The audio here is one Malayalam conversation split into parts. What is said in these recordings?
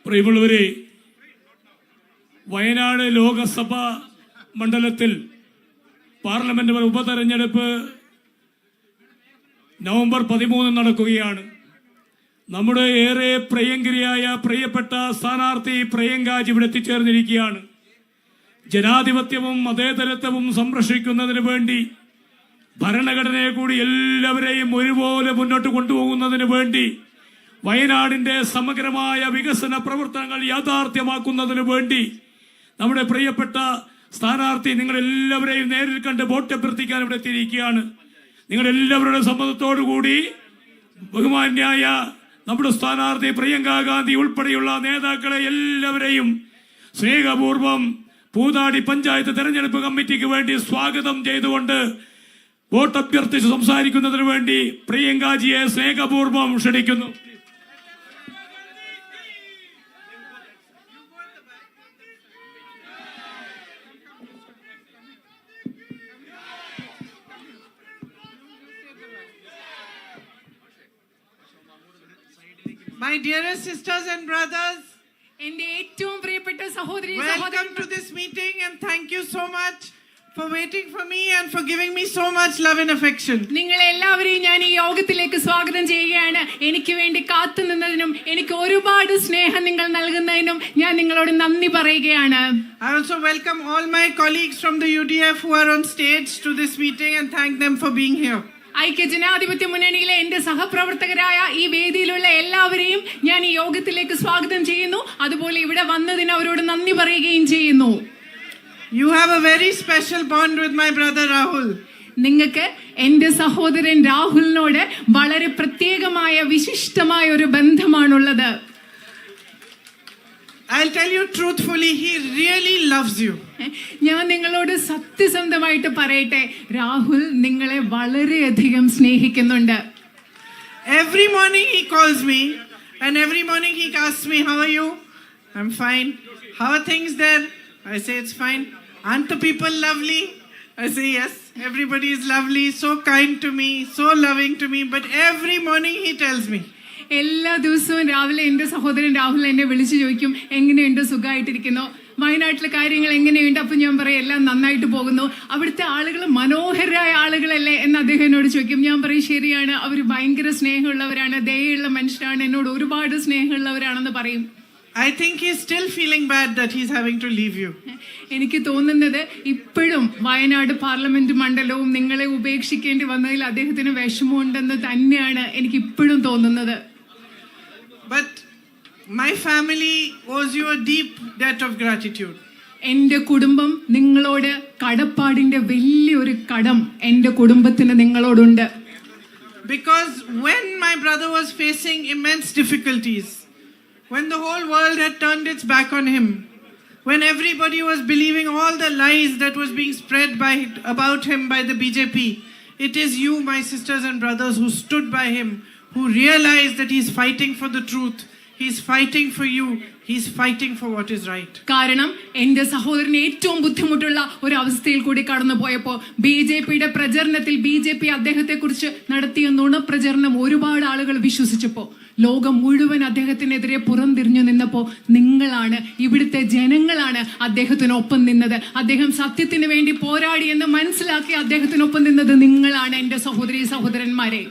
പ്രിയമുള്ളവരെ, വയനാട് ലോകസഭാ മണ്ഡലത്തിൽ പാർലമെന്റ് ഉപതെരഞ്ഞെടുപ്പ് നവംബർ 13 നടക്കുകയാണ്. നമ്മുടെ ഏറെ പ്രിയങ്കരിയായ പ്രിയപ്പെട്ട സ്ഥാനാർത്ഥി പ്രിയങ്കാജി ഇവിടെ എത്തിച്ചേർന്നിരിക്കുകയാണ്. ജനാധിപത്യവും മതേതരത്വവും സംരക്ഷിക്കുന്നതിന് വേണ്ടി, ഭരണഘടനയെ കൂടി എല്ലാവരെയും ഒരുപോലെ മുന്നോട്ട് കൊണ്ടുപോകുന്നതിന് വേണ്ടി, വയനാടിന്റെ സമഗ്രമായ വികസന പ്രവർത്തനങ്ങൾ യാഥാർത്ഥ്യമാക്കുന്നതിന് വേണ്ടി നമ്മുടെ പ്രിയപ്പെട്ട സ്ഥാനാർത്ഥി നിങ്ങളെല്ലാവരെയും നേരിൽ കണ്ട് വോട്ട് അഭ്യർത്ഥിക്കാൻ ഇവിടെ എത്തിയിരിക്കുകയാണ്. നിങ്ങളെല്ലാവരുടെ സമ്മതത്തോടുകൂടി ബഹുമാന്യായ നമ്മുടെ സ്ഥാനാർത്ഥി പ്രിയങ്ക ഗാന്ധി ഉൾപ്പെടെയുള്ള നേതാക്കളെ എല്ലാവരെയും സ്നേഹപൂർവ്വം പൂതാടി പഞ്ചായത്ത് തെരഞ്ഞെടുപ്പ് കമ്മിറ്റിക്ക് വേണ്ടി സ്വാഗതം ചെയ്തുകൊണ്ട് വോട്ട് അഭ്യർത്ഥിച്ച് സംസാരിക്കുന്നതിന് വേണ്ടി പ്രിയങ്കാജിയെ സ്നേഹപൂർവ്വം ക്ഷണിക്കുന്നു. My dearest sisters and brothers, welcome to this meeting and thank you so much for waiting for me and for giving me so much love and affection. നിങ്ങൾ എല്ലാവരെയും ഞാൻ ഈ യോഗത്തിലേക്ക് സ്വാഗതം ചെയ്യുകയാണ്. എനിക്ക് വേണ്ടി കാത്തുനിന്നതിനും എനിക്ക് ഒരുപാട് സ്നേഹം നിങ്ങൾ നൽകുന്നതിനും ഞാൻ നിങ്ങളോട് നന്ദി പറയുകയാണ്. I also welcome all my colleagues from the UDF who are on stage to this meeting and thank them for being here. ഐക്യജനാധിപത്യ മുന്നണിയിലെ എന്റെ സഹപ്രവർത്തകരായ ഈ വേദിയിലുള്ള എല്ലാവരെയും ഞാൻ ഈ യോഗത്തിലേക്ക് സ്വാഗതം ചെയ്യുന്നു. അതുപോലെ ഇവിടെ വന്നതിന് അവരോട് നന്ദി പറയുകയും ചെയ്യുന്നു. You have a very special bond with my brother Rahul. നിങ്ങൾക്ക് എന്റെ സഹോദരൻ രാഹുലിനോട് വളരെ പ്രത്യേകമായ വിശിഷ്ടമായ ഒരു ബന്ധമാണുള്ളത്. I'll tell you truthfully, he really loves you. ഞാൻ നിങ്ങളോട് സത്യസന്ധമായിട്ട് പറയട്ടെ, രാഹുൽ നിങ്ങളെ വളരെയധികം സ്നേഹിക്കുന്നുണ്ട്. Every morning he calls me and every morning he asks me, how are you? I'm fine. How are things there? I say it's fine. Aren't the people lovely? I say yes, everybody is lovely, so kind to me, so loving to me. But every morning he tells me, എല്ലാ ദിവസവും രാവിലെ എന്റെ സഹോദരൻ രാഹുൽ എന്നെ വിളിച്ചു ചോദിക്കും, എങ്ങനെയുണ്ട്, സുഖമായിട്ടിരിക്കുന്നു, വയനാട്ടിലെ കാര്യങ്ങൾ എങ്ങനെയുണ്ട്? അപ്പൊ ഞാൻ പറയും എല്ലാം നന്നായിട്ട് പോകുന്നു. അവിടുത്തെ ആളുകൾ മനോഹരമായ ആളുകളല്ലേ എന്ന് അദ്ദേഹം എന്നോട് ചോദിക്കും. ഞാൻ പറയും ശരിയാണ്, അവർ ഭയങ്കര സ്നേഹമുള്ളവരാണ്, ദയുള്ള മനുഷ്യരാണ്, എന്നോട് ഒരുപാട് സ്നേഹമുള്ളവരാണെന്ന് പറയും. I think he's still feeling bad that he's having to leave you. എനിക്ക് തോന്നുന്നത് ഇപ്പോഴും വയനാട് പാർലമെന്റ് മണ്ഡലവും നിങ്ങളെ ഉപേക്ഷിക്കേണ്ടി വന്നതിൽ അദ്ദേഹത്തിന് വിഷമമുണ്ടെന്ന് തന്നെയാണ് എനിക്ക് ഇപ്പോഴും തോന്നുന്നത്. But my family owes you a deep debt of gratitude. എന്റെ കുടുംബം നിങ്ങളോട് കടപ്പാടിന്റെ വലിയൊരു കടം എന്റെ കുടുംബത്തിന് നിങ്ങളോടുണ്ട്. Because when my brother was facing immense difficulties, when the whole world had turned its back on him, when everybody was believing all the lies that was being spread about him by the BJP, it is you, my sisters and brothers, who stood by him, who realized that he's fighting for the truth, he's fighting for you, he's fighting for what is right. കാരണം എന്റെ സഹോദരന് ഏറ്റവും ബുദ്ധിമുട്ടുള്ള ഒരു അവസ്ഥയിൽ കൂടി കടന്നു പോയപ്പോ ബിജെപിയുടെ പ്രചരണത്തിൽ ബിജെപി അദ്ദേഹത്തെ കുറിച്ച് നടത്തിയ നുണപ്രചരണം ഒരുപാട് ആളുകൾ വിശ്വസിച്ചപ്പോ ലോകം മുഴുവൻ അദ്ദേഹത്തിനെതിരെ പുറംതിരിഞ്ഞു നിന്നപ്പോ നിങ്ങളാണ്, ഇവിടുത്തെ ജനങ്ങളാണ് അദ്ദേഹത്തിനൊപ്പം നിന്നത്. അദ്ദേഹം സത്യത്തിന് വേണ്ടി പോരാടി എന്ന് മനസ്സിലാക്കി അദ്ദേഹത്തിനൊപ്പം നിന്നത് നിങ്ങളാണ് എന്റെ സഹോദരി സഹോദരന്മാരെ.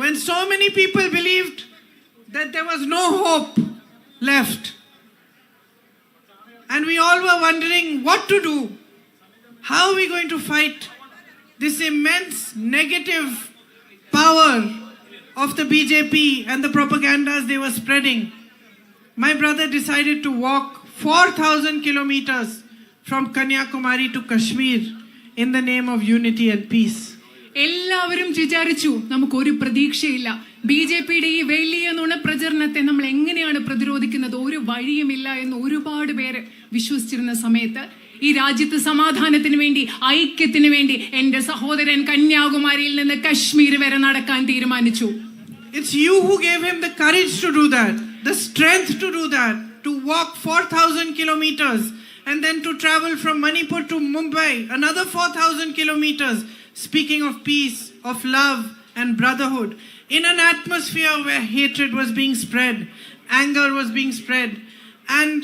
When so many people believed that there was no hope left and we all were wondering what to do, how are we going to fight this immense negative power of the BJP and the propagandas they were spreading, my brother decided to walk 4,000 kilometers from Kanyakumari to Kashmir in the name of unity and peace. എല്ലാവരും വിചാരിച്ചു നമുക്കൊരു പ്രതീക്ഷയില്ല, ബിജെപിയുടെ ഈ വലിയ നുണപ്രചരണത്തെ നമ്മൾ എങ്ങനെയാണ് പ്രതിരോധിക്കുന്നത്, ഒരു വഴിയുമില്ല എന്ന് ഒരുപാട് പേര് വിശ്വസിച്ചിരുന്ന സമയത്ത് ഈ രാജ്യത്ത് സമാധാനത്തിന് വേണ്ടി, ഐക്യത്തിന് വേണ്ടി എന്റെ സഹോദരൻ കന്യാകുമാരിയിൽ നിന്ന് കശ്മീർ വരെ നടക്കാൻ തീരുമാനിച്ചു. It's you who gave him the courage to do that, the strength to do that, to walk 4,000 kilometers and then to travel from Manipur to Mumbai, another 4,000 kilometers, speaking of peace, of love and brotherhood, in an atmosphere where hatred was being spread, anger was being spread, and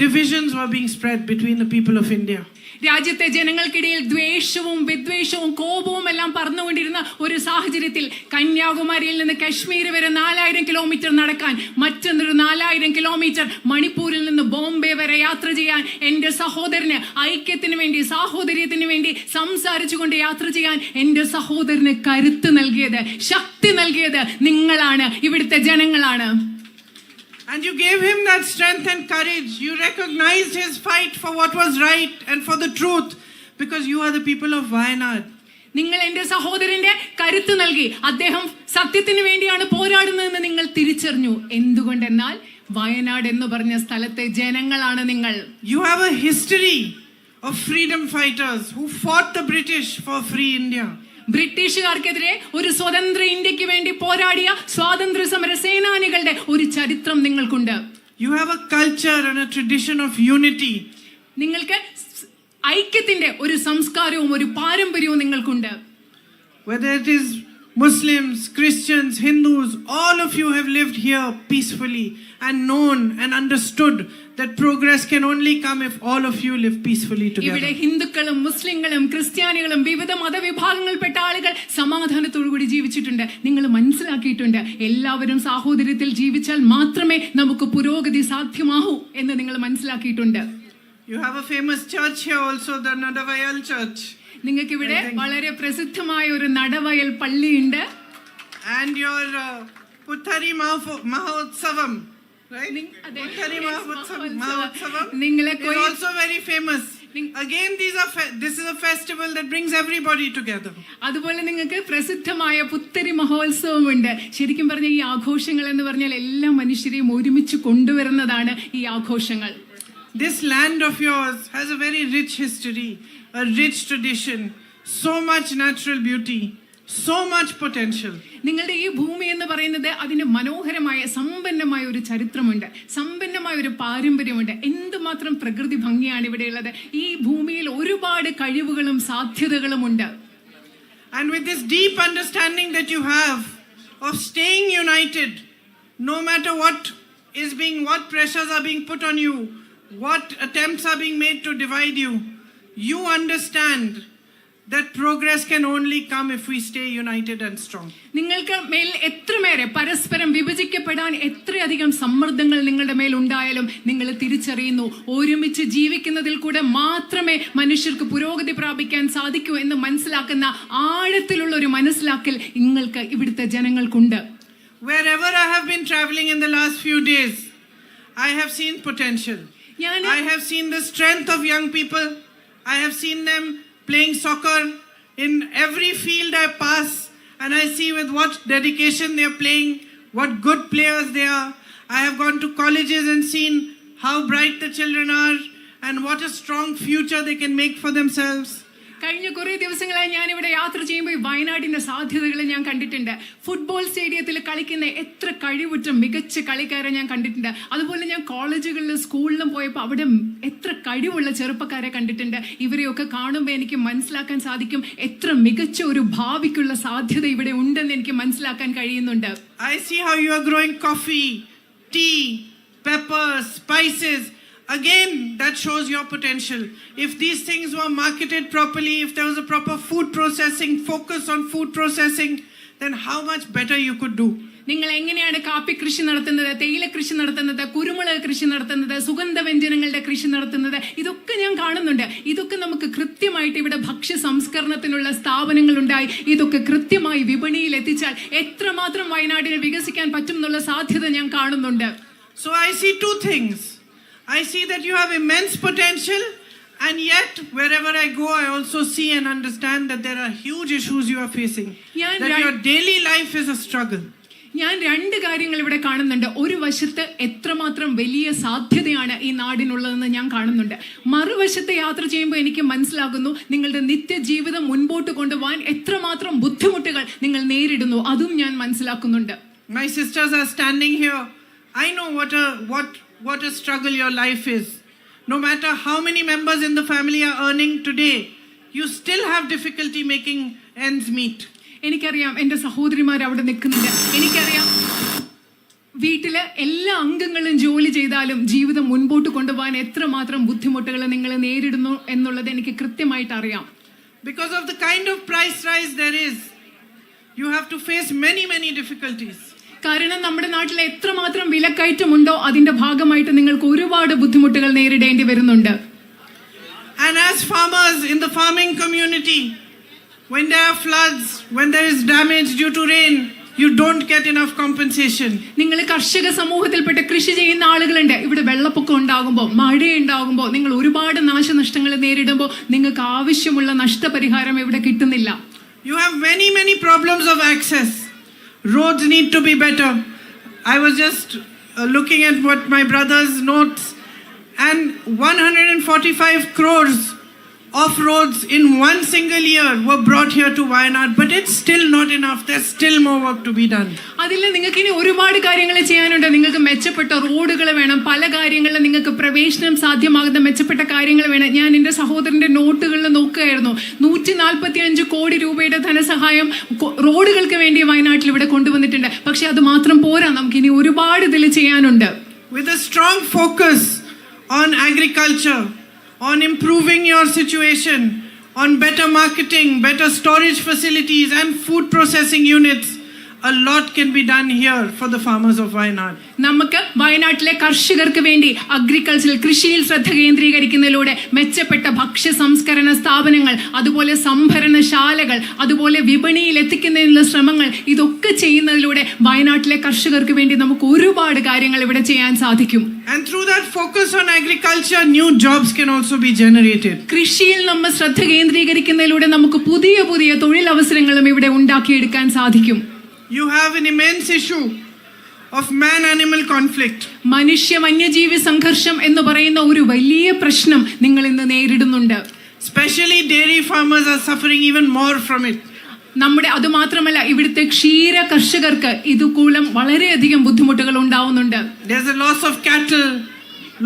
divisions were being spread between the people of India. രാജ്യത്തെ ജനങ്ങൾക്കിടയിൽ ദ്വേഷവും വിദ്വേഷവും കോപവും എല്ലാം പറന്നുകൊണ്ടിരുന്ന ഒരു സാഹചര്യത്തിൽ കന്യാകുമാരിയിൽ നിന്ന് കശ്മീർ വരെ 4000 കിലോമീറ്റർ നടക്കാൻ, മറ്റൊരു 4000 കിലോമീറ്റർ മണിപ്പൂരിൽ നിന്ന് ബോംബെ വരെ യാത്ര ചെയ്യാൻ, എന്റെ സഹോദരന് ഐക്യത്തിന് വേണ്ടി, സാഹോദര്യത്തിന് വേണ്ടി സംസാരിച്ചുകൊണ്ട് യാത്ര ചെയ്യാൻ എന്റെ സഹോദരന് കരുത്ത് നൽകിയത്, ശക്തി നൽകിയത് നിങ്ങളാണ്, ഇവിടുത്തെ ജനങ്ങളാണ്. And you gave him that strength and courage. You recognized his fight for what was right and for the truth, because you are the people of Wayanad. നിങ്ങൾ എന്റെ സഹോദരന്റെ കരുത്ത് നൽകി. അദ്ദേഹം സത്യത്തിന് വേണ്ടിയാണ് പോരാടുന്നതെന്ന് നിങ്ങൾ തിരിച്ചറിഞ്ഞു. എന്തുകൊണ്ടെന്നാൽ വയനാട് എന്ന് പറഞ്ഞ സ്ഥലത്തെ ജനങ്ങളാണ് നിങ്ങൾ. You have a history of freedom fighters who fought the British for free India. ബ്രിട്ടീഷുകാർക്കെതിരെ ഒരു സ്വതന്ത്ര ഇന്ത്യക്ക് വേണ്ടി പോരാടിയ സ്വാതന്ത്ര്യ സമര സേനാനികളുടെ ഒരു ചരിത്രം നിങ്ങൾക്കുണ്ട്. You have a culture and a tradition of unity. നിങ്ങൾക്ക് ഐക്യത്തിന്റെ ഒരു സംസ്കാരവും ഒരു പാരമ്പര്യവും നിങ്ങൾക്കുണ്ട്. Whether it is Muslims, Christians, Hindus, all of you have lived here peacefully and known and understood that progress can only come if all of you live peacefully together. ഇവിടെ ഹിന്ദുക്കളും മുസ്ലിങ്ങളും ക്രിസ്ത്യാനികളും വിവിധ മതവിഭാഗങ്ങളിൽപ്പെട്ട ആളുകൾ സമാധാനത്തോടുകൂടി ജീവിച്ചിട്ടുണ്ട്. നിങ്ങൾ മനസ്സിലാക്കിയിട്ടുണ്ട്, എല്ലാവരും സാഹോദര്യത്തിൽ ജീവിച്ചാൽ മാത്രമേ നമുക്ക് പുരോഗതി സാധ്യമാകൂ എന്ന് നിങ്ങൾ മനസ്സിലാക്കിയിട്ടുണ്ട്. You have a famous church here also, the Nadavayal Church. നിങ്ങൾക്ക് ഇവിടെ വളരെ പ്രസിദ്ധമായ ഒരു നടവയൽ പള്ളിയുണ്ട്. And your Puthari Mahotsavam, right? Puthari Mahotsavam is also very famous. Again, this is a festival that brings everybody together. അതുപോലെ നിങ്ങൾക്ക് പ്രസിദ്ധമായ പുത്തരി മഹോത്സവമുണ്ട്. ശരിക്കും പറഞ്ഞ ഈ ആഘോഷങ്ങൾ എന്ന് പറഞ്ഞാൽ എല്ലാ മനുഷ്യരെയും ഒരുമിച്ച് കൊണ്ടുവരുന്നതാണ് ഈ ആഘോഷങ്ങൾ. This land of yours has a very rich history, a rich tradition, so much natural beauty, so much potential. നിങ്ങളുടെ ഈ ഭൂമി എന്ന് പറയുന്നത് അതിന് മനോഹരമായ സമ്പന്നമായ ഒരു ചരിത്രമുണ്ട്, സമ്പന്നമായ ഒരു പാരമ്പര്യമുണ്ട്. എന്തുമാത്രം പ്രകൃതി ഭംഗിയാണ് ഇവിടെയുള്ളത്. ഈ ഭൂമിയിൽ ഒരുപാട് കഴിവുകളും സാധ്യതകളും ഉണ്ട്. And with this deep understanding that you have of staying united, no matter what pressures are being put on you, what attempts are being made to divide you, you understand that progress can only come if we stay united and strong. നിങ്ങൾക്ക് മേൽ എത്രമേറെ പരസ്പരം വിഭജിക്കപ്പെടാൻ എത്രയധികം സമ്മർദ്ദങ്ങൾ നിങ്ങളുടെ മേൽ ഉണ്ടായാലും നിങ്ങൾ തിരിച്ചറിയുന്നു, ഒരുമിച്ച് ജീവിക്കുന്നതിൽ കൂടെ മാത്രമേ മനുഷ്യർക്ക് പുരോഗതി പ്രാപിക്കാൻ സാധിക്കൂ എന്ന് മനസ്സിലാക്കുന്ന ആഴത്തിലുള്ള ഒരു മനസ്സിലാക്കൽ നിങ്ങൾക്ക് ഇവിടുത്തെ ജനങ്ങൾക്കുണ്ട്. Wherever I have been traveling in the last few days, I have seen potential. I have seen the strength of young people. I have seen them playing soccer in every field I pass, and I see with what dedication they are playing, what good players they are. I have gone to colleges and seen how bright the children are and what a strong future they can make for themselves. കഴിഞ്ഞ കുറേ ദിവസങ്ങളായി ഞാൻ ഇവിടെ യാത്ര ചെയ്യുമ്പോൾ വയനാടിന്റെ സാധ്യതകൾ ഞാൻ കണ്ടിട്ടുണ്ട്. ഫുട്ബോൾ സ്റ്റേഡിയത്തിൽ കളിക്കുന്ന എത്ര കഴിവുറ്റ മികച്ച കളിക്കാരെ ഞാൻ കണ്ടിട്ടുണ്ട്. അതുപോലെ ഞാൻ കോളേജുകളിലും സ്കൂളിലും പോയപ്പോൾ അവിടെ എത്ര കഴിവുള്ള ചെറുപ്പക്കാരെ കണ്ടിട്ടുണ്ട്. ഇവരെയൊക്കെ കാണുമ്പോൾ എനിക്ക് മനസ്സിലാക്കാൻ സാധിക്കും എത്ര മികച്ച ഒരു ഭാവിക്കുള്ള സാധ്യത ഇവിടെ ഉണ്ടെന്ന് എനിക്ക് മനസ്സിലാക്കാൻ കഴിയുന്നുണ്ട്. I see how you are growing coffee, tea, peppers, spices. Again, that shows your potential. If these things were marketed properly, if there was a proper food processing, focus on food processing, then how much better you could do. നിങ്ങൾ എങ്ങനെയാണ് കാപ്പി കൃഷി നടത്തുന്നത്, തേയില കൃഷി നടത്തുന്നത്, കുരുമുളക് കൃഷി നടത്തുന്നത്, സുഗന്ധവ്യഞ്ജനങ്ങളുടെ കൃഷി നടത്തുന്നത്, ഇതൊക്കെ ഞാൻ കാണുന്നുണ്ട്. ഇതൊക്കെ നമുക്ക് കൃത്യമായിട്ട് ഇവിടെ ഭക്ഷ്യ സംസ്കരണത്തിനുള്ള സ്ഥാപനങ്ങൾ ഉണ്ടായി ഇതൊക്കെ കൃത്യമായി വിപണിയിൽ എത്തിച്ചാൽ എത്രമാത്രം വയനാടിനെ വികസിക്കാൻ പറ്റും എന്നുള്ള സാധ്യത ഞാൻ കാണുന്നുണ്ട്. So I see two things. I see that you have immense potential, and yet wherever I go I also see and understand that there are huge issues you are facing, that your daily life is a struggle. ഞാൻ രണ്ട് കാര്യങ്ങൾ ഇവിടെ കാണുന്നുണ്ട്. ഒരു വശത്ത് എത്രമാത്രം വലിയ സാധ്യതയാണ് ഈ നാടിനുള്ളതെന്ന് ഞാൻ കാണുന്നുണ്ട്. മറുവശത്ത് യാത്ര ചെയ്യുമ്പോൾ എനിക്ക് മനസ്സിലാകുന്നു നിങ്ങളുടെ നിത്യജീവിതം മുൻപോട്ട് കൊണ്ടുപോകാൻ എത്രമാത്രം ബുദ്ധിമുട്ടുകൾ നിങ്ങൾ നേരിടുന്നു, അതും ഞാൻ മനസ്സിലാക്കുന്നുണ്ട്. My sisters are standing here. I know what a struggle your life is. No matter how many members in the family are earning today, you still have difficulty making ends meet. എനിക്കറിയാം എൻ്റെ സഹോദരിമാർ അവിടെ നിൽക്കുന്നുണ്ട്. എനിക്കറിയാം വീട്ടില് എല്ലാ അംഗങ്ങളും ജോലി ചെയ്താലും ജീവിതം മുൻപോട്ട് കൊണ്ടുപോകാൻ എത്രമാത്രം ബുദ്ധിമുട്ടുകൾ നിങ്ങൾ നേരിടുന്നു എന്നുള്ളത് എനിക്ക് കൃത്യമായിട്ട് അറിയാം. Because of the kind of price rise there is, you have to face many difficulties. കാരണം നമ്മുടെ നാട്ടിൽ എത്രമാത്രം വിലക്കയറ്റമുണ്ടോ അതിന്റെ ഭാഗമായിട്ട് നിങ്ങൾക്ക് ഒരുപാട് ബുദ്ധിമുട്ടുകൾ നേരിടേണ്ടി വരുന്നുണ്ട്. And as farmers in the farming community, when there are floods, when there is damage due to rain, you don't get enough compensation. നിങ്ങൾ കർഷക സമൂഹത്തിൽപ്പെട്ട കൃഷി ചെയ്യുന്ന ആളുകളുണ്ട്. ഇവിടെ വെള്ളപ്പൊക്കം ഉണ്ടാകുമ്പോൾ, മഴയുണ്ടാകുമ്പോൾ, നിങ്ങൾ ഒരുപാട് നാശനഷ്ടങ്ങൾ നേരിടുമ്പോൾ നിങ്ങൾക്ക് ആവശ്യമുള്ള നഷ്ടപരിഹാരം ഇവിടെ കിട്ടുന്നില്ല. You have many problems of access. Roads need to be better. I was just looking at what my brother's notes, and 145 crores of roads in one single year were brought here to Wayanad, but it's still not enough. There's still more work to be done. അതിൽ നിങ്ങൾക്ക് ഇനി ഒരുപാട് കാര്യങ്ങൾ ചെയ്യാനുണ്ട്. നിങ്ങൾക്ക് മെച്ചപ്പെട്ട റോഡുകൾ വേണം, പല കാര്യങ്ങളിലും നിങ്ങൾക്ക് പ്രവേശനം സാധ്യമാകുന്ന മെച്ചപ്പെട്ട കാര്യങ്ങൾ വേണം. ഞാൻ എൻ്റെ സഹോദരന്റെ നോട്ടുകളിൽ നോക്കുകയായിരുന്നു. 145 കോടി രൂപയുടെ ധനസഹായം റോഡുകൾക്ക് വേണ്ടി വയനാട്ടിൽ ഇവിടെ കൊണ്ടുവന്നിട്ടുണ്ട്. പക്ഷെ അത് മാത്രം പോരാ, നമുക്ക് ഇനി ഒരുപാട് ഇതിൽ ചെയ്യാനുണ്ട്. With a strong focus on agriculture, on improving your situation, on better marketing, better storage facilities and food processing units, a lot can be done here for the farmers of Wayanad. നമുക്ക് വയനാട്ടിലെ കർഷകർക്ക് വേണ്ടി അഗ്രികൾച്ചറൽ കൃഷിയിൽ ശ്രദ്ധ കേന്ദ്രീകരിക്കുന്നതിലൂടെ മെച്ചപ്പെട്ട ഭക്ഷ്യ സംസ്കരണ സ്ഥാപനങ്ങൾ, അതുപോലെ സംഭരണശാലകൾ, അതുപോലെ വിപണിയിൽ എത്തിക്കുന്നതിനുള്ള ശ്രമങ്ങൾ, ഇതൊക്കെ ചെയ്യുന്നതിലൂടെ വയനാട്ടിലെ കർഷകർക്ക് വേണ്ടി നമുക്ക് ഒരുപാട് കാര്യങ്ങൾ ഇവിടെ ചെയ്യാൻ സാധിക്കും. And through that focus on agriculture, new jobs can also be generated. കൃഷിയിൽ നമ്മൾ ശ്രദ്ധ കേന്ദ്രീകരിക്കുന്നതിലൂടെ നമുക്ക് പുതിയ പുതിയ തൊഴിലവസരങ്ങളും ഇവിടെ ഉണ്ടാക്കിയെടുക്കാൻ സാധിക്കും. You have an immense issue of man-animal conflict. മനുഷ്യ വന്യജീവി സംഘർഷം എന്ന് പറയുന്ന ഒരു വലിയ പ്രശ്നം നിങ്ങൾ ഇന്ന് നേരിടുന്നുണ്ട്. Especially dairy farmers are suffering even more from it. അത് മാത്രമല്ല, ഇവിടുത്തെ ക്ഷീര കർഷകർക്ക് ഇതുകൂലം വളരെയധികം ബുദ്ധിമുട്ടുകൾ ഉണ്ടാവുന്നുണ്ട്. There's a loss of cattle,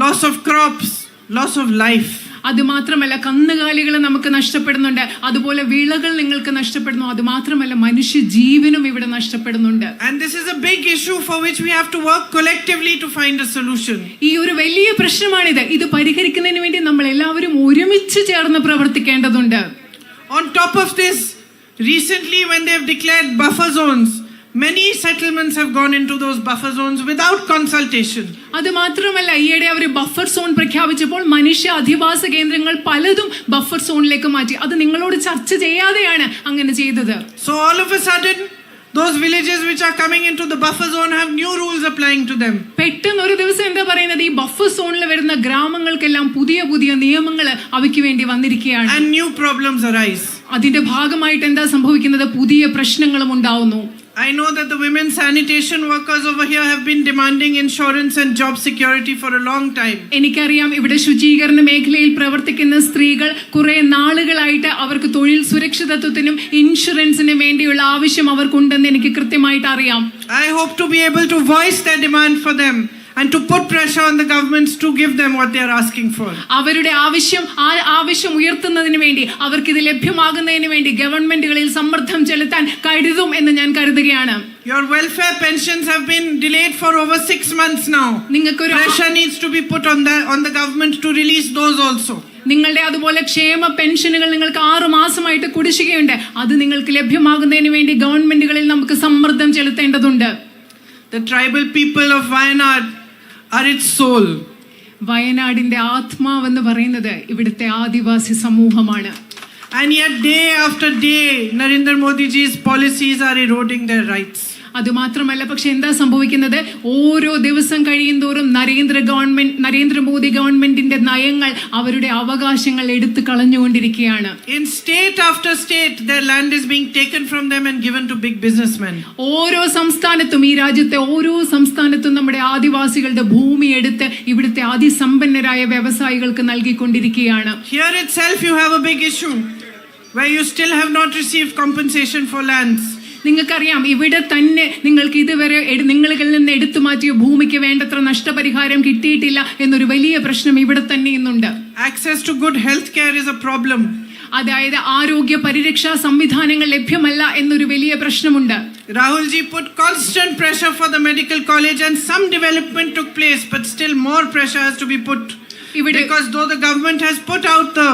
loss of crops, loss of life. അത് മാത്രമല്ല, കന്നുകാലികൾ നമുക്ക് നഷ്ടപ്പെടുന്നുണ്ട്, അതുപോലെ വിളകൾ നിങ്ങൾക്ക് നഷ്ടപ്പെടുന്നു. അത് മാത്രമല്ല, മനുഷ്യ ജീവനും ഇവിടെ നഷ്ടപ്പെടുന്നുണ്ട്. And this is a big issue for which we have to work collectively to find a solution. ഈ ഒരു വലിയ പ്രശ്നമാണിത്. ഇത് പരിഹരിക്കുന്നതിന് വേണ്ടി നമ്മൾ എല്ലാവരും ഒരുമിച്ച് ചേർന്ന് പ്രവർത്തിക്കേണ്ടതുണ്ട്. On top of this, recently when they have declared buffer zones, many settlements have gone into those buffer zones without consultation. അത് മാത്രമല്ല, ഈയിടെ അവർ ബഫർ സോൺ പ്രഖ്യാപിച്ചപ്പോൾ മനുഷ്യ അധിവാസ കേന്ദ്രങ്ങൾ പലതും ബഫർ സോണിലേക്ക് മാറ്റി. അത് നിങ്ങളോട് ചർച്ച ചെയ്യാതെയാണ് അങ്ങനെ ചെയ്തത്. So all of a sudden, those villages which are coming into the buffer zone have new rules applying to them. പെട്ടെന്ന് ഒരു ദിവസം എന്താ പറയുന്നത്, ഈ ബഫർ സോണിൽ വരുന്ന ഗ്രാമങ്ങൾക്കെല്ലാം പുതിയ പുതിയ നിയമങ്ങൾ അവയ്ക്ക് വേണ്ടി വന്നിരിക്കുകയാണ്. And new problems arise. അതിന്റെ ഭാഗമായിട്ട് എന്താ സംഭവിക്കുന്നത്, പുതിയ പ്രശ്നങ്ങളും ഉണ്ടാവുന്നു. I know that the women sanitation workers over here have been demanding insurance and job security for a long time. എനിക്കറിയാം, ഇവിടെ ശുചീകരണ മേഖലയിൽ പ്രവർത്തിക്കുന്ന സ്ത്രീകൾ കുറെ നാളുകളായിട്ട് അവർക്ക് തൊഴിൽ സുരക്ഷിതത്വത്തിനും ഇൻഷുറൻസിനും വേണ്ടിയുള്ള ആവശ്യം അവർക്കുണ്ടെന്ന് എനിക്ക് കൃത്യമായിട്ട് അറിയാം. I hope to be able to voice their demand for them and to put pressure on the governments to give them what they are asking for. അവരുടെ ആവശ്യം ഉയർത്തുന്നതിന് വേണ്ടി, അവർക്ക് ഇത് ലഭ്യമാകുന്നതിന് വേണ്ടി ഗവൺമെന്റുകളിൽ സമ്മർദ്ദം ചെലുത്താൻ കരുതും എന്ന് ഞാൻ കരുതുകയാണ്. Your welfare pensions have been delayed for over 6 months now. Pressure needs to be put on the government to release those also. നിങ്ങളുടെ അതുപോലെ ക്ഷേമ പെൻഷനുകൾ നിങ്ങൾക്ക് 6 മാസമായിട്ട് കുടിശ്ശികയുണ്ട്. അത് നിങ്ങൾക്ക് ലഭ്യമാകുന്നതിന് വേണ്ടി ഗവൺമെന്റുകളിൽ നമുക്ക് സമ്മർദ്ദം ചെലുത്തേണ്ടതുണ്ട്. The tribal people of Wayanad are its soul. വയനാടിന്റെ ആത്മാവെന്ന് പറയുന്നത് ഇവിടുത്തെ ആദിവാസി സമൂഹമാണ്. And yet day after day, Narendra Modi ji's policies are eroding their rights. അത് മാത്രമല്ല, പക്ഷെ എന്താ സംഭവിക്കുന്നത്, ഓരോ ദിവസം കഴിയുന്തോറും നരേന്ദ്രമോദി ഗവൺമെന്റിന്റെ നയങ്ങൾ അവരുടെ അവകാശങ്ങൾ എടുത്തു കളഞ്ഞുകൊണ്ടിരിക്കുകയാണ്. In state after state, their land is being taken from them and given to big businessmen. ഓരോ സംസ്ഥാനത്തും, ഈ രാജ്യത്തെ ഓരോ സംസ്ഥാനത്തും നമ്മുടെ ആദിവാസികളുടെ ഭൂമി എടുത്ത് ഇവിടുത്തെ അതിസമ്പന്നരായ വ്യവസായികൾക്ക് നൽകിക്കൊണ്ടിരിക്കുകയാണ്. Here itself you have a big issue where you still have not received compensation for lands. നിങ്ങൾക്കറിയാം, ഇവിടെ തന്നെ നിങ്ങൾക്ക് ഇതുവരെ നിങ്ങളിൽ നിന്ന് എടുത്തു മാറ്റിയ ഭൂമിക്ക് വേണ്ടത്ര നഷ്ടപരിഹാരം കിട്ടിയിട്ടില്ല എന്നൊരു വലിയ പ്രശ്നം ഇവിടെ തന്നെ ഇന്നുണ്ട്. Access to good health care is a problem. അതായത് ആരോഗ്യ പരിരക്ഷാ സംവിധാനങ്ങൾ ലഭ്യമല്ല എന്നൊരു വലിയ പ്രശ്നമുണ്ട്. Rahul ji put constant pressure for the medical college and some development took place, but still more pressure has to be put. Because though the government has put out the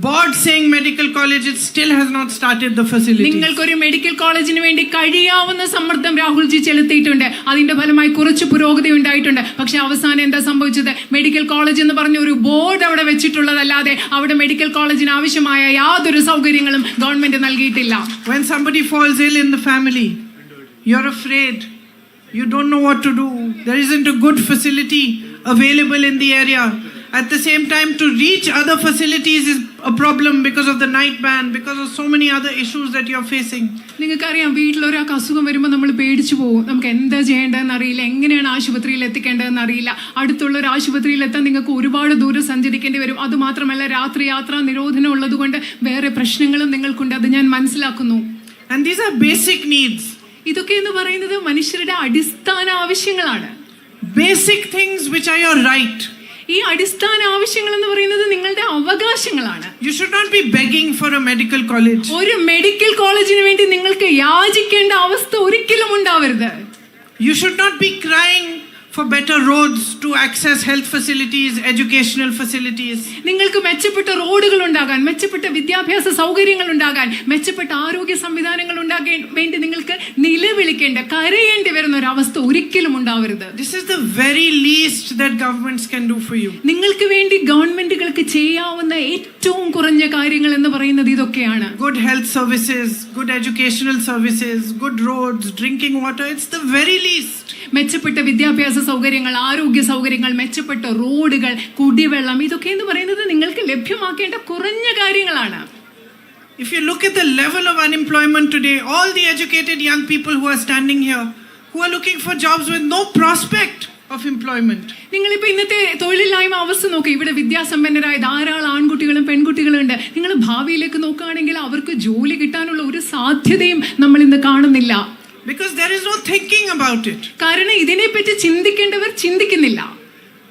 board saying medical college, it still has not started the facilities. നിങ്ങൾക്കൊരു മെഡിക്കൽ കോളേജിന് വേണ്ടി കഴിയാവുന്ന സമ്മർദ്ദം രാഹുൽ ജി ചെലുത്തിയിട്ടുണ്ട്. അതിന്റെ ഫലമായി കുറച്ച് പുരോഗതി ഉണ്ടായിട്ടുണ്ട്. പക്ഷെ അവസാനം എന്താ സംഭവിച്ചത്? മെഡിക്കൽ കോളേജ് എന്ന് പറഞ്ഞ ഒരു ബോർഡ് അവിടെ വെച്ചിട്ടുള്ളതല്ലാതെ അവിടെ മെഡിക്കൽ കോളേജിന് ആവശ്യമായ യാതൊരു സൗകര്യങ്ങളും ഗവൺമെന്റ് നൽകിയിട്ടില്ല. When somebody falls ill in the family, you're afraid. You don't know what to do. There isn't a good facility available in the area. At the same time, to reach other facilities is a problem because of the night ban, because of so many other issues that you're facing. നിങ്ങൾക്കറിയാം, വീട്ടിലൊരാൾക്ക് അസുഖം വരുമ്പോൾ നമ്മൾ പേടിച്ചു പോകും. നമുക്ക് എന്താ ചെയ്യേണ്ടതെന്ന് അറിയില്ല, എങ്ങനെയാണ് ആശുപത്രിയിൽ എത്തിക്കേണ്ടതെന്ന് അറിയില്ല. അടുത്തുള്ള ഒരു ആശുപത്രിയിൽ എത്താൻ നിങ്ങൾക്ക് ഒരുപാട് ദൂരം സഞ്ചരിക്കേണ്ടി വരും. അതുമാത്രമല്ല, രാത്രി യാത്രാ നിരോധനം ഉള്ളതുകൊണ്ട് വേറെ പ്രശ്നങ്ങളും നിങ്ങൾക്കുണ്ട്. അത് ഞാൻ മനസ്സിലാക്കുന്നു. And these are basic needs. ഇതൊക്കെ എന്ന് പറയുന്നത് മനുഷ്യരുടെ അടിസ്ഥാന ആവശ്യങ്ങളാണ്. Basic things which are your right. ഈ അടിസ്ഥാന ആവശ്യങ്ങൾ എന്ന് പറയുന്നത് നിങ്ങളുടെ അവകാശങ്ങളാണ്. You should not be begging for a medical college. ഒരു മെഡിക്കൽ കോളേജിന് വേണ്ടി നിങ്ങൾക്ക് യാചിക്കേണ്ട അവസ്ഥ ഒരിക്കലും ഉണ്ടാവരുത്. You should not be crying for better roads to access health facilities, educational facilities. നിങ്ങൾക്ക് മെച്ചപ്പെട്ട റോഡുകൾ ഉണ്ടാകാൻ, മെച്ചപ്പെട്ട വിദ്യാഭ്യാസ സൗകര്യങ്ങൾ ഉണ്ടാകാൻ, മെച്ചപ്പെട്ട ആരോഗ്യ സംവിധാനങ്ങൾ ഉണ്ടാകാൻ വേണ്ടി നിങ്ങൾക്ക് നിലവിളിക്കേണ്ട, കരയേണ്ടി വരുന്ന ഒരു അവസ്ഥ ഒരിക്കലും ഉണ്ടാവരുത്. This is the very least that governments can do for you. നിങ്ങൾക്ക് വേണ്ടി ഗവൺമെന്റുകൾക്ക് ചെയ്യാവുന്ന ഏറ്റവും കുറഞ്ഞ കാര്യങ്ങൾ എന്ന് പറയുന്നത് ഇതൊക്കെയാണ്. Good health services, good educational services, good roads, drinking water, it's the very least. മെച്ചപ്പെട്ട വിദ്യാഭ്യാസ സൗകര്യങ്ങൾ, ആരോഗ്യ സൗകര്യങ്ങൾ, മെച്ചപ്പെട്ട റോഡുകൾ, കുടിവെള്ളം, ഇതൊക്കെ എന്ന് പറയുന്നത് നിങ്ങൾക്ക് ലഭ്യമാക്കേണ്ട കുറഞ്ഞ കാര്യങ്ങളാണ്. If you look at the level of unemployment today, all the educated young people who are standing here, who are looking for jobs with no prospect of employment. നിങ്ങളിപ്പോ ഇന്നത്തെ തൊഴിലില്ലായ്മ അവസ്ഥ നോക്കി. ഇവിടെ വിദ്യാസമ്പന്നരായ ധാരാളം ആൺകുട്ടികളും പെൺകുട്ടികളും ഉണ്ട്. നിങ്ങൾ ഭാവിയിലേക്ക് നോക്കുകയാണെങ്കിൽ അവർക്ക് ജോലി കിട്ടാനുള്ള ഒരു സാധ്യതയും നമ്മൾ ഇന്ന് കാണുന്നില്ല. Because there is no thinking about it. കാരണം ഇതിനെപ്പറ്റി ചിന്തിക്കേണ്ടവർ ചിന്തിക്കുന്നില്ല.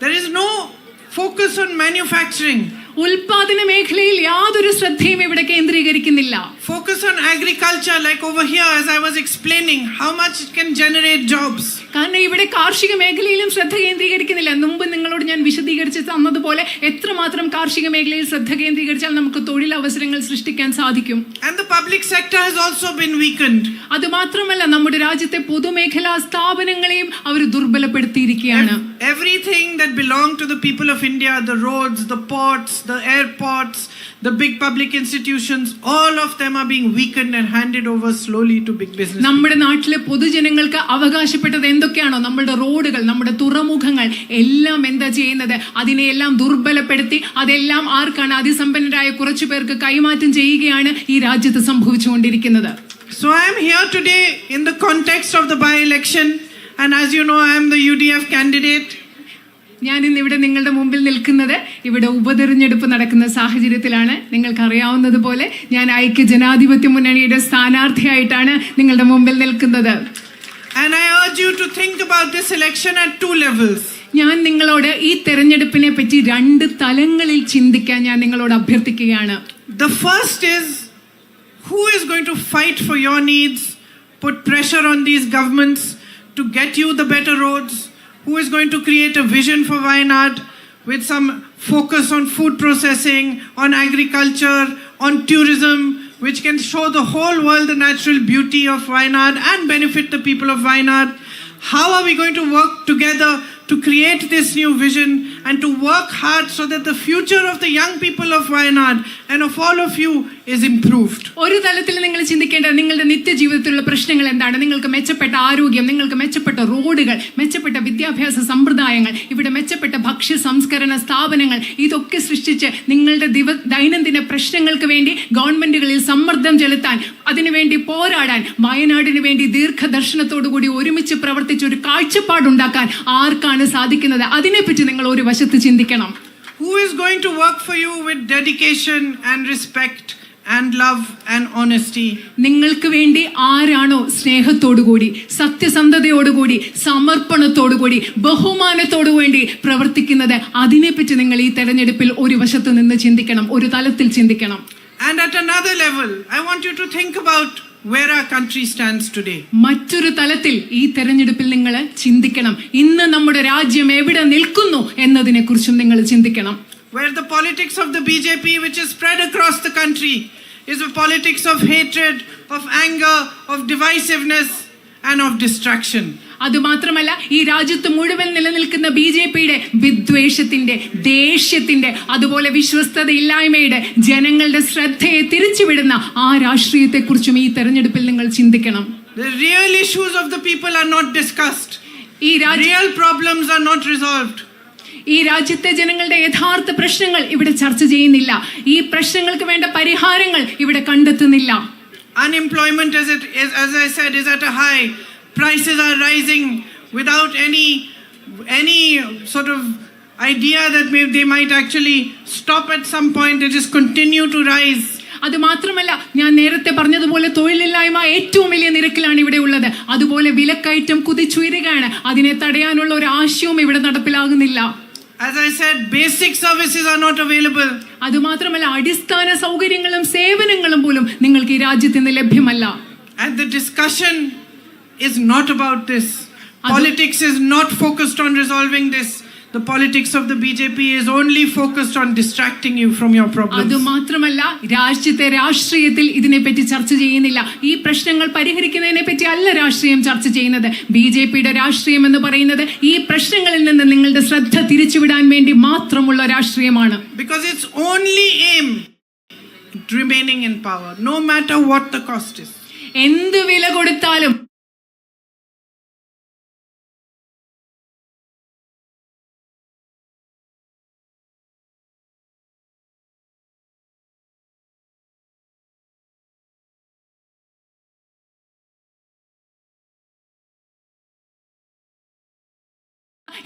There is no focus on manufacturing. ഉൽപാദന മേഖലയിൽ യാതൊരു ശ്രദ്ധയും ഇവിടെ കേന്ദ്രീകരിക്കുന്നില്ല. Focus on agriculture, like over here as I was explaining, how much it can generate jobs. കാരണം ഇവിടെ കാർഷിക മേഖലയിലും ശ്രദ്ധ കേന്ദ്രീകരിക്കുന്നില്ല. മുമ്പ് നിങ്ങളോട് ഞാൻ വിശദീകരിച്ച് തന്നതുപോലെ എത്രമാത്രം കാർഷിക മേഖലയിൽ ശ്രദ്ധ കേന്ദ്രീകരിച്ചാൽ നമുക്ക് തൊഴിലവസരങ്ങൾ സൃഷ്ടിക്കാൻ സാധിക്കും. And the public sector has also been weakened. അത് മാത്രമല്ല, നമ്മുടെ രാജ്യത്തെ പൊതുമേഖലാ സ്ഥാപനങ്ങളെയും അവർ ദുർബലപ്പെടുത്തിയിരിക്കുകയാണ്. Everything that belonged to the people of India, the roads, the ports, the airports, the big public institutions, all of them are being weakened and handed over slowly to big business. നമ്മുടെ നാട്ടിലെ പൊതുജനങ്ങൾക്ക് അവകാശപ്പെട്ടത് എന്തൊക്കെയാണോ, നമ്മുടെ റോഡുകൾ, നമ്മുടെ തുറമുഖങ്ങൾ എല്ലാം എന്താ ചെയ്യുന്നത്? അതിനെയെല്ലാം ദുർബലപ്പെടുത്തി അതെല്ലാം ആർക്കാണ്? അതിസമ്പന്നരായ കുറച്ചു പേർക്ക് കൈമാറ്റം ചെയ്യുകയാണ് ഈ രാജ്യത്ത് സംഭവിച്ചുകൊണ്ടിരിക്കുന്നത്. So I am here today in the context of the by-election, and as you know, I am the UDF candidate. ഞാൻ ഇന്ന് ഇവിടെ നിങ്ങളുടെ മുമ്പിൽ നിൽക്കുന്നത് ഇവിടെ ഉപതെരഞ്ഞെടുപ്പ് നടക്കുന്ന സാഹചര്യത്തിലാണ്. നിങ്ങൾക്കറിയാവുന്നതുപോലെ ഞാൻ ഐക്യ ജനാധിപത്യ മുന്നണിയുടെ സ്ഥാനാർത്ഥിയായിട്ടാണ് നിങ്ങളുടെ മുമ്പിൽ നിൽക്കുന്നത്. And I urge you to think about this election at two levels. ഞാൻ നിങ്ങളോട് ഈ തെരഞ്ഞെടുപ്പിനെ പറ്റി രണ്ട് തലങ്ങളിൽ ചിന്തിക്കാൻ ഞാൻ നിങ്ങളോട് അഭ്യർത്ഥിക്കുകയാണ്. The first is, who is going to fight for your needs, put pressure on these governments to get you the better roads? Who is going to create a vision for Wayanad with some focus on food processing, on agriculture, on tourism, which can show the whole world the natural beauty of Wayanad and benefit the people of Wayanad? How are we going to work together to create this new vision and to work hard so that the future of the young people of Wayanad and of all of you is improved? ഒരു തലത്തിൽ നിങ്ങൾ ചിന്തിക്കേണ്ട നിങ്ങളുടെ നിത്യജീവിതത്തിലുള്ള പ്രശ്നങ്ങൾ എന്താണ്? നിങ്ങൾക്ക് മെച്ചപ്പെട്ട ആരോഗ്യം, നിങ്ങൾക്ക് മെച്ചപ്പെട്ട റോഡുകൾ, മെച്ചപ്പെട്ട വിദ്യാഭ്യാസ സമ്പ്രദായങ്ങൾ, ഇവിടെ മെച്ചപ്പെട്ട ഭക്ഷ്യ സംസ്കരണ സ്ഥാപനങ്ങൾ, ഇതൊക്കെ സൃഷ്ടിച്ച് നിങ്ങളുടെ ദൈനംദിന പ്രശ്നങ്ങൾക്ക് വേണ്ടി ഗവൺമെന്റുകളിൽ സമ്മർദ്ദം ചെലുത്താൻ, അതിനുവേണ്ടി പോരാടാൻ, വയനാടിന് വേണ്ടി ദീർഘദർശനത്തോടു കൂടി ഒരുമിച്ച് പ്രവർത്തിച്ച് ഒരു കാഴ്ചപ്പാടുണ്ടാക്കാൻ ആർക്കാണ് സാധിക്കുന്നത്? അതിനെപ്പറ്റി നിങ്ങൾ ഒരു വശത്ത് ചിന്തിക്കണം. Who is going to work for you with dedication and respect and love and honesty? നിങ്ങൾക്ക് വേണ്ടി ആരാണോ സ്നേഹത്തോടുകൂടി, സത്യസന്ധതയോടുകൂടി, സമർപ്പണത്തോടുകൂടി, ബഹുമാനത്തോടു വേണ്ടി പ്രവർത്തിക്കുന്നത്, അതിനെപ്പറ്റി നിങ്ങൾ ഈ തെരഞ്ഞെടുപ്പിൽ ഒരു വശത്ത് നിന്ന് ചിന്തിക്കണം, ഒരു തലത്തിൽ ചിന്തിക്കണം. And at another level, I want you to think about where our country stands today. മറ്റൊരു തലത്തിൽ ഈ തെരഞ്ഞെടുപ്പിൽ നിങ്ങൾ ചിന്തിക്കണം, ഇന്ന് നമ്മുടെ രാജ്യം എവിടെ നിൽക്കുന്നു എന്നതിനെ കുറിച്ചും നിങ്ങൾ ചിന്തിക്കണം. Where the politics of the BJP, which is spread across the country, is a politics of hatred, of anger, of divisiveness and of distraction. അതുമാത്രമല്ല, ഈ രാജ്യത്ത് മുഴുവൻ നിലനിൽക്കുന്ന BJPയുടെ വിദ്വേഷത്തിന്റെ, ദേഷ്യത്തിന്റെ, അതുപോലെ വിശ്വസ്തതയില്ലായ്മയുടെ, ജനങ്ങളുടെ ശ്രദ്ധയെ തിരിച്ചുവിടുന്ന ആ രാഷ്ട്രീയത്തെക്കുറിച്ചും ഈ തെരഞ്ഞെടുപ്പിൽ നിങ്ങൾ ചിന്തിക്കണം. The real issues of the people are not discussed. ഈ real problems are not resolved. ഈ രാജ്യത്തെ ജനങ്ങളുടെ യഥാർത്ഥ പ്രശ്നങ്ങൾ ഇവിടെ ചർച്ച ചെയ്യുന്നില്ല. ഈ പ്രശ്നങ്ങൾക്ക് വേണ്ട പരിഹാരങ്ങൾ ഇവിടെ കണ്ടെത്തുന്നില്ല. Unemployment, as I said, is at a high. Prices are rising without any sort of idea that they might actually stop at some point. They just continue to rise. അത് മാത്രമല്ല, ഞാൻ നേരത്തെ പറഞ്ഞതുപോലെ തൊഴിലില്ലായ്മ ഏറ്റവും വലിയ നിരക്കിലാണ് ഇവിടെ ഉള്ളത്. അതുപോലെ വിലക്കയറ്റം കുതിച്ചുയരുകയാണ്. അതിനെ തടയാനുള്ള ഒരു ആശയവും ഇവിടെ നടപ്പിലാകുന്നില്ല. As I said, basic services are not available. അത് മാത്രമല്ല, അടിസ്ഥാന സൗകര്യങ്ങളും സേവനങ്ങളും പോലും നിങ്ങൾക്ക് ഈ രാജ്യത്ത് നിന്ന് ലഭ്യമല്ല. And the discussion is not about this. Politics is not focused on resolving this. The politics of the BJP is only focused on distracting you from your problems. അത് മാത്രമല്ല, രാഷ്ട്രീയത്തിൽ ഇതിനെപ്പറ്റി ചർച്ച ചെയ്യുന്നില്ല. ഈ പ്രശ്നങ്ങൾ പരിഹരിക്കുന്നതിനെ പറ്റി അല്ല രാഷ്ട്രീയം ചർച്ച ചെയ്യുന്നത്. BJPയുടെ രാഷ്ട്രീയം എന്ന് പറയുന്നത് ഈ പ്രശ്നങ്ങളിൽ നിന്ന് നിങ്ങളുടെ ശ്രദ്ധ തിരിച്ചുവിടാൻ വേണ്ടി മാത്രമുള്ള രാഷ്ട്രീയമാണ്. Because its only aim remaining in power, no matter what the cost is. എന്ത് വില കൊടുത്താലും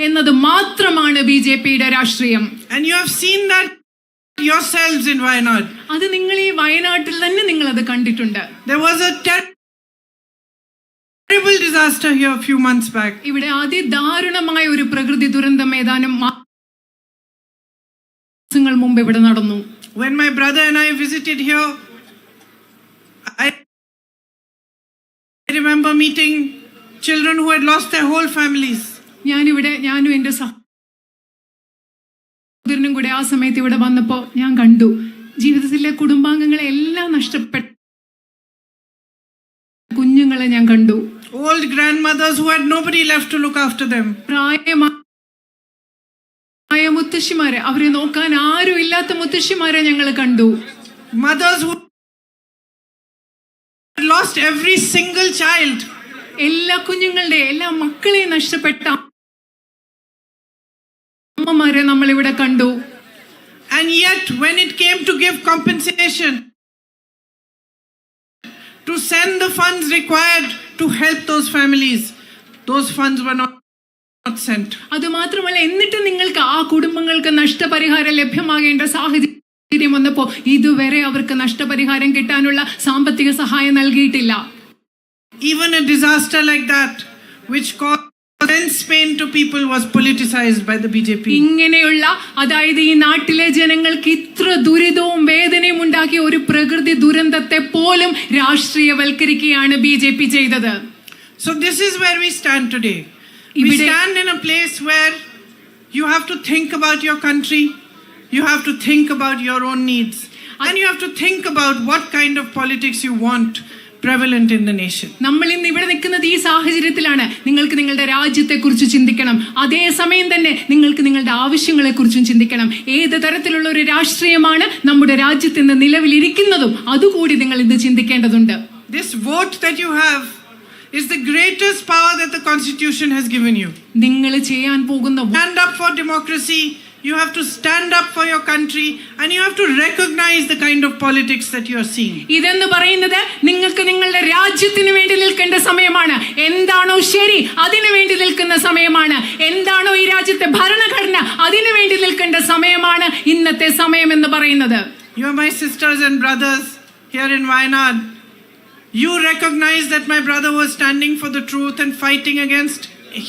എന്നത് മാത്രമാണ് BJPയുടെ രാഷ്ട്രീയം. And you have seen that yourselves in Wayanad. അത് നിങ്ങൾ ഈ വയനാട്ടിൽ തന്നെ നിങ്ങൾ അത് കണ്ടിട്ടുണ്ട്. There was a terrible disaster here a few months back. ഇവിടെ അതിദാരുണമായ ഒരു പ്രകൃതി ദുരന്തം ഏതാനും മാസങ്ങൾ മുമ്പ് ഇവിടെ നടന്നു. When my brother and I visited here, I remember meeting children who had lost their whole families. ഞാനും എൻ്റെ സഹോദരനും കൂടെ ആ സമയത്ത് ഇവിടെ വന്നപ്പോൾ ഞാൻ കണ്ടു ജീവിതത്തിലെ കുടുംബാംഗങ്ങളെ എല്ലാം നഷ്ടപ്പെട്ട കുഞ്ഞുങ്ങളെ ഞാൻ കണ്ടു. Old grandmothers who had nobody left to look after them. പ്രായമായ മുത്തശ്ശിമാരെ, അവരെ നോക്കാൻ ആരും ഇല്ലാത്ത മുത്തശ്ശിമാരെ ഞങ്ങൾ കണ്ടു. Mothers who lost every single child. എല്ലാ കുഞ്ഞുങ്ങളുടെ, എല്ലാ മക്കളെയും നഷ്ടപ്പെട്ട അമ്മമാരെ നമ്മൾ ഇവിടെ കണ്ടു. And yet when it came to give compensation, to send the funds required to help those families, those funds were not sent. അത് മാത്രമല്ല, എന്നിട്ട് നിങ്ങൾക്ക് ആ കുടുംബങ്ങൾക്ക് നഷ്ടപരിഹാരം ലഭ്യമാകേണ്ട സാഹചര്യം വന്നപ്പോൾ ഇതുവരെ അവർക്ക് നഷ്ടപരിഹാരം കിട്ടാനുള്ള സാമ്പത്തിക സഹായം നൽകിയിട്ടില്ല. Even a disaster like that, which caused immense pain to people, was politicized by the BJP. ഇങ്ങനെയുള്ള, അതായത് ഈ നാട്ടിലെ ജനങ്ങൾക്ക് ഇത്ര ദുരിതവും വേദനയും ഉണ്ടാക്കിയ ഒരു പ്രകൃതി ദുരന്തത്തെ പോലും രാഷ്ട്രീയവൽക്കരിക്കുകയാണ് BJP ചെയ്തത്. So this is where we stand today. We stand in a place where you have to think about your country, you have to think about your own needs, and you have to think about what kind of politics you want prevalent in the nation. നമ്മൾ ഇന്ന് ഇവിടെ നിൽക്കുന്നത് ഈ സാഹചര്യത്തിലാണ്. നിങ്ങൾക്ക് നിങ്ങളുടെ രാജ്യത്തെ കുറിച്ച് ചിന്തിക്കണം. അതേസമയം തന്നെ നിങ്ങൾക്ക് നിങ്ങളുടെ ആവശ്യങ്ങളെ കുറിച്ചും ചിന്തിക്കണം. ഏത് തരത്തിലുള്ള ഒരു രാഷ്ട്രീയമാണ് നമ്മുടെ രാജ്യത്ത് ഇന്ന് നിലവിലിരിക്കുന്നതും അതുകൂടി നിങ്ങൾ ഇന്ന് ചിന്തിക്കേണ്ടതുണ്ട്. This vote that you have is the greatest power that the Constitution has given you. നിങ്ങൾ ചെയ്യാൻ പോകുന്ന Stand up for democracy. You have to stand up for your country and you have to recognize the kind of politics that you are seeing. ഇതെന്ന് പറയുന്നത് നിങ്ങൾക്ക് നിങ്ങളുടെ രാജ്യത്തിന് വേണ്ടി നിൽക്കേണ്ട സമയമാണ്. എന്താണോ ശരി അതിനു വേണ്ടി നിൽക്കുന്ന സമയമാണ്. എന്താണോ ഈ രാജ്യത്തെ ഭരണഘടന അതിനു വേണ്ടി നിൽക്കേണ്ട സമയമാണ് ഇന്നത്തെ സമയം എന്ന് പറയുന്നത്. You are my sisters and brothers here in Wayanad. You recognize that my brother was standing for the truth and fighting against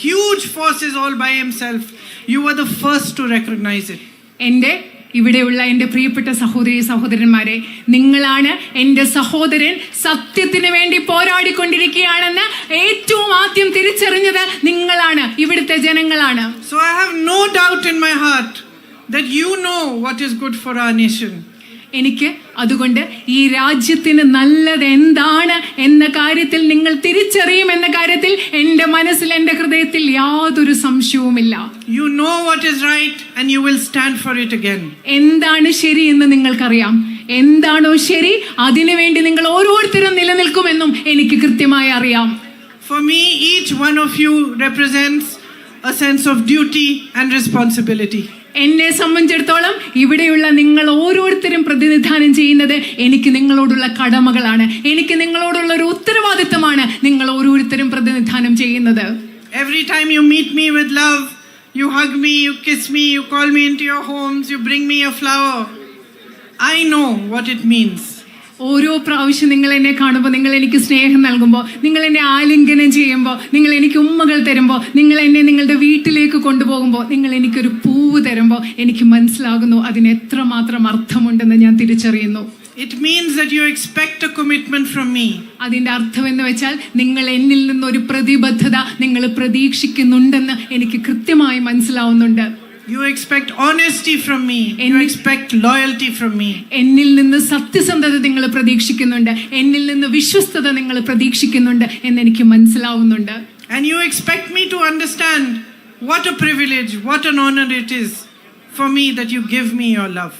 huge forces all by himself. You were the first to recognize it. എൻ്റെ ഇവിടെയുള്ള എൻ്റെ പ്രിയപ്പെട്ട സഹോദരി സഹോദരന്മാരെ, നിങ്ങളാണ് എൻ്റെ സഹോദരൻ സത്യത്തിന് വേണ്ടി പോരാടിക്കൊണ്ടിരിക്കുകയാണെന്ന് ഏറ്റവും ആദ്യം തിരിച്ചറിഞ്ഞത് നിങ്ങളാണ്, ഇവിടുത്തെ ജനങ്ങളാണ്. So I have no doubt in my heart that you know what is good for our nation. എനിക്ക് അതുകൊണ്ട് ഈ രാജ്യത്തിന് നല്ലത് എന്താണ് എന്ന കാര്യത്തിൽ നിങ്ങൾ തിരിച്ചറിയുമെന്ന കാര്യത്തിൽ എൻ്റെ മനസ്സിൽ, എൻ്റെ ഹൃദയത്തിൽ യാതൊരു സംശയവുമില്ല. You know what is right and you will stand for it again. എന്താണ് ശരി എന്ന് നിങ്ങൾക്കറിയാം. എന്താണോ ശരി അതിനുവേണ്ടി നിങ്ങൾ ഓരോരുത്തരും നിലനിൽക്കുമെന്നും എനിക്ക് കൃത്യമായി അറിയാം. For me, each one of you represents a sense of duty and responsibility. എന്നെ സംബന്ധിച്ചിടത്തോളം ഇവിടെയുള്ള നിങ്ങൾ ഓരോരുത്തരും പ്രതിനിധാനം ചെയ്യുന്നത് എനിക്ക് നിങ്ങളോടുള്ള കടമകളാണ്, എനിക്ക് നിങ്ങളോടുള്ള ഒരു ഉത്തരവാദിത്തമാണ് നിങ്ങൾ ഓരോരുത്തരും പ്രതിനിധാനം ചെയ്യുന്നത്. Every time you meet me with love, you hug me, you kiss me, you call me into your homes, you bring me a flower. I know what it means. ഓരോ പ്രാവശ്യം നിങ്ങൾ എന്നെ കാണുമ്പോൾ, നിങ്ങൾ എനിക്ക് സ്നേഹം നൽകുമ്പോൾ, നിങ്ങൾ എന്നെ ആലിംഗനം ചെയ്യുമ്പോൾ, നിങ്ങൾ എനിക്ക് ഉമ്മകൾ തരുമ്പോൾ, നിങ്ങൾ എന്നെ നിങ്ങളുടെ വീട്ടിലേക്ക് കൊണ്ടുപോകുമ്പോൾ, നിങ്ങൾ എനിക്കൊരു പൂവ് തരുമ്പോൾ എനിക്ക് മനസ്സിലാകുന്നു അതിന് എത്രമാത്രം അർത്ഥമുണ്ടെന്ന് ഞാൻ തിരിച്ചറിയുന്നു. It means that you expect a commitment from me. അതിന്റെ അർത്ഥം എന്ന് വെച്ചാൽ നിങ്ങൾ എന്നിൽ നിന്നൊരു പ്രതിബദ്ധത നിങ്ങൾ പ്രതീക്ഷിക്കുന്നുണ്ടെന്ന് എനിക്ക് കൃത്യമായി മനസ്സിലാവുന്നുണ്ട്. You expect honesty from me. You expect loyalty from me. എന്നിൽ നിന്ന് സത്യസന്ധത നിങ്ങൾ പ്രതീക്ഷിക്കുന്നുണ്ട്, എന്നിൽ നിന്ന് വിശ്വസ്തത നിങ്ങൾ പ്രതീക്ഷിക്കുന്നുണ്ട് എന്ന് എനിക്ക് മനസ്സിലാവുന്നുണ്ട്. And you expect me to understand what a privilege, what an honor it is for me that you give me your love.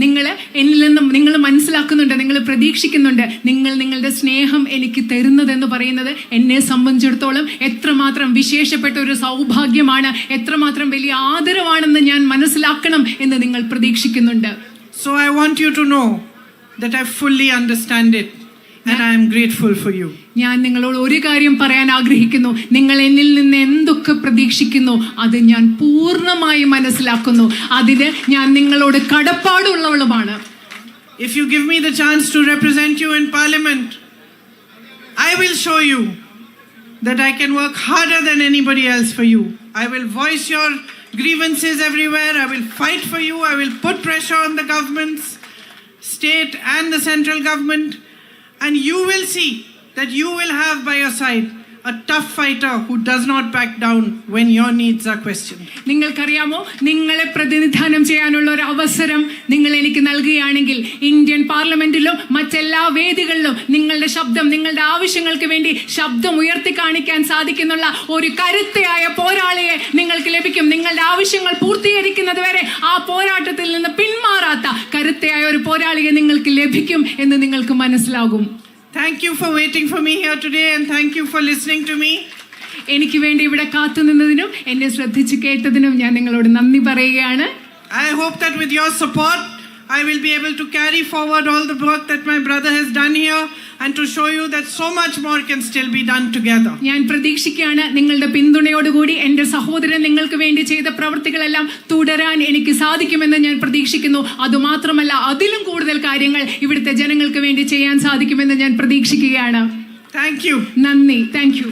നിങ്ങൾ എന്നിൽ നിന്നും നിങ്ങൾ മനസ്സിലാക്കുന്നുണ്ട്, നിങ്ങൾ പ്രതീക്ഷിക്കുന്നുണ്ട്, നിങ്ങൾ നിങ്ങളുടെ സ്നേഹം എനിക്ക് തരുന്നതെന്ന് പറയുന്നത് എന്നെ സംബന്ധിച്ചിടത്തോളം എത്രമാത്രം വിശേഷപ്പെട്ട ഒരു സൗഭാഗ്യമാണ്, എത്രമാത്രം വലിയ ആദരവാണെന്ന് ഞാൻ മനസ്സിലാക്കണം എന്ന് നിങ്ങൾ പ്രതീക്ഷിക്കുന്നുണ്ട്. So I want you to know that I fully understand it and I am grateful for you. ഞാൻ നിങ്ങളോട് ഒരു കാര്യം പറയാൻ ആഗ്രഹിക്കുന്നു. നിങ്ങൾ എന്നിൽ നിന്ന് എന്തൊക്കെ പ്രതീക്ഷിക്കുന്നു അത് ഞാൻ പൂർണ്ണമായി മനസ്സിലാക്കുന്നു. അതിന് ഞാൻ നിങ്ങളോട് കടപ്പാടുള്ളവളുമാണ്. If you give me the chance to represent you in Parliament, I will show you that I can work harder than anybody else for you. I will voice your grievances everywhere. I will fight for you. I will put pressure on the governments, state and the central government. And you will see that you will have by your side a tough fighter who does not back down when your needs are questioned. നിങ്ങൾക്കറിയാമോ, നിങ്ങളെ പ്രതിനിധാനം ചെയ്യാനുള്ള ഒരു അവസരം നിങ്ങൾ എനിക്ക് നൽകുകയാണെങ്കിൽ ഇന്ത്യൻ പാർലമെന്റിലും മറ്റെല്ലാ വേദികളിലും നിങ്ങളുടെ ശബ്ദം, നിങ്ങളുടെ ആവശ്യങ്ങൾക്ക് വേണ്ടി ശബ്ദം ഉയർത്തി കാണിക്കാൻ സാധിക്കുന്നുള്ള ഒരു കരുത്തയായ പോരാളിയെ നിങ്ങൾക്ക് ലഭിക്കും. നിങ്ങളുടെ ആവശ്യങ്ങൾ പൂർത്തീകരിക്കുന്നത് വരെ ആ പോരാട്ടത്തിൽ നിന്ന് പിന്മാറാത്ത കരുത്തയായ ഒരു പോരാളിയെ നിങ്ങൾക്ക് ലഭിക്കും എന്ന് നിങ്ങൾക്ക് മനസ്സിലാകും. Thank you for waiting for me here today and thank you for listening to me. എനിക്ക് വേണ്ടി ഇവിടെ കാത്തുനിന്നതിനും എന്നെ ശ്രദ്ധിച്ച് കേട്ടതിനും ഞാൻ നിങ്ങളോട് നന്ദി പറയുകയാണ്. I hope that with your support I will be able to carry forward all the work that my brother has done here and to show you that so much more can still be done together. ഞാൻ പ്രതീക്ഷിക്കുകയാണ് നിങ്ങളുടെ പിന്തുണയോടുകൂടി എൻ്റെ സഹോദരൻ നിങ്ങൾക്ക് വേണ്ടി ചെയ്ത പ്രവൃത്തികളെല്ലാം തുടരാൻ എനിക്ക് സാധിക്കുമെന്ന് ഞാൻ പ്രതീക്ഷിക്കുന്നു. അതുമാത്രമല്ല അതിലും കൂടുതൽ കാര്യങ്ങൾ ഇവിടുത്തെ ജനങ്ങൾക്ക് വേണ്ടി ചെയ്യാൻ സാധിക്കുമെന്ന് ഞാൻ പ്രതീക്ഷിക്കുകയാണ്. Thank you. നന്ദി. Thank you.